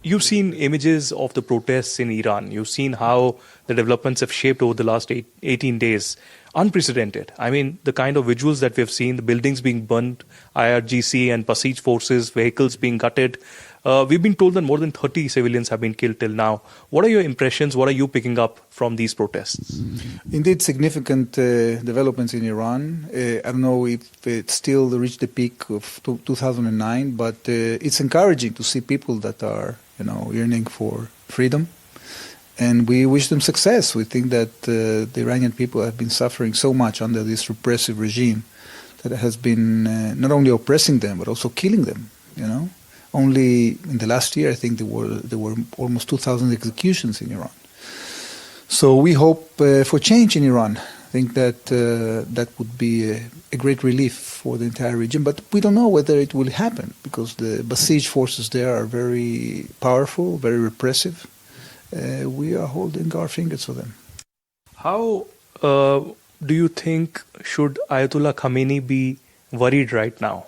You've seen images of the protests in Iran. You've seen how the developments have shaped over the last 18 days. Unprecedented. I mean, the kind of visuals that we've seen, the buildings being burnt, IRGC and Basij forces, vehicles being gutted. We've been told that more than 30 civilians have been killed till now. What are your impressions? What are you picking up from these protests? Indeed, significant developments in Iran. I don't know if it still reached the peak of 2009, but it's encouraging to see people that are, yearning for freedom. And we wish them success. We think that the Iranian people have been suffering so much under this repressive regime that has been not only oppressing them, but also killing them, Only in the last year, I think there were almost 2,000 executions in Iran. So we hope for change in Iran. I think that that would be a great relief for the entire region. But we don't know whether it will happen because the Basij forces there are very powerful, very repressive. We are holding our fingers for them. How do you think should Ayatollah Khamenei be worried right now?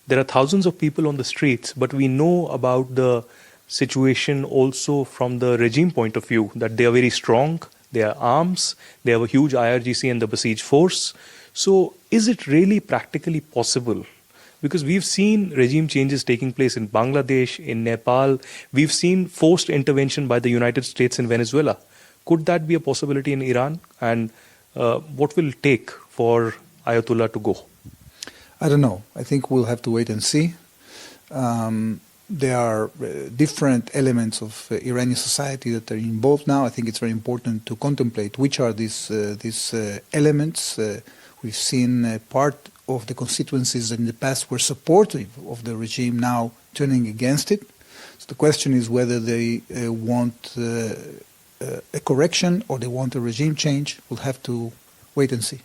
There are thousands of people on the streets, but we know about the situation also from the regime point of view, that they are very strong, they are arms, they have a huge IRGC and the Basij force. So is it really practically possible? Because we've seen regime changes taking place in Bangladesh, in Nepal. We've seen forced intervention by the United States in Venezuela. Could that be a possibility in Iran? And what will it take for Ayatollah to go? I don't know. I think we'll have to wait and see. There are different elements of Iranian society that are involved now. I think it's very important to contemplate which are these elements. We've seen part of the constituencies that in the past were supportive of the regime now turning against it. So the question is whether they want a correction or they want a regime change. We'll have to wait and see.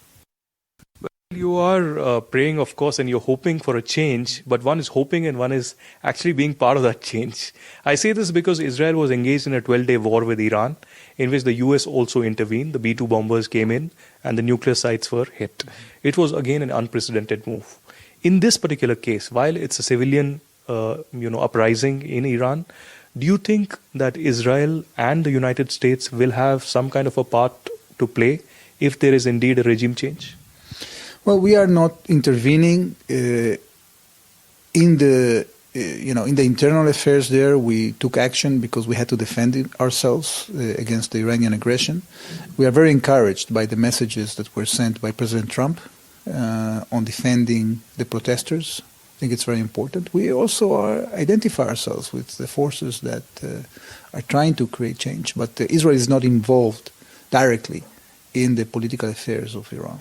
You are praying, of course, and you're hoping for a change, but one is hoping and one is actually being part of that change. I say this because Israel was engaged in a 12-day war with Iran, in which the US also intervened. The B-2 bombers came in and the nuclear sites were hit. It was again an unprecedented move. In this particular case, while it's a civilian uprising in Iran, do you think that Israel and the United States will have some kind of a part to play if there is indeed a regime change? Well, we are not intervening in the internal affairs there. We took action because we had to defend ourselves against the Iranian aggression. We are very encouraged by the messages that were sent by President Trump on defending the protesters. I think it's very important. We also identify ourselves with the forces that are trying to create change, but Israel is not involved directly in the political affairs of Iran.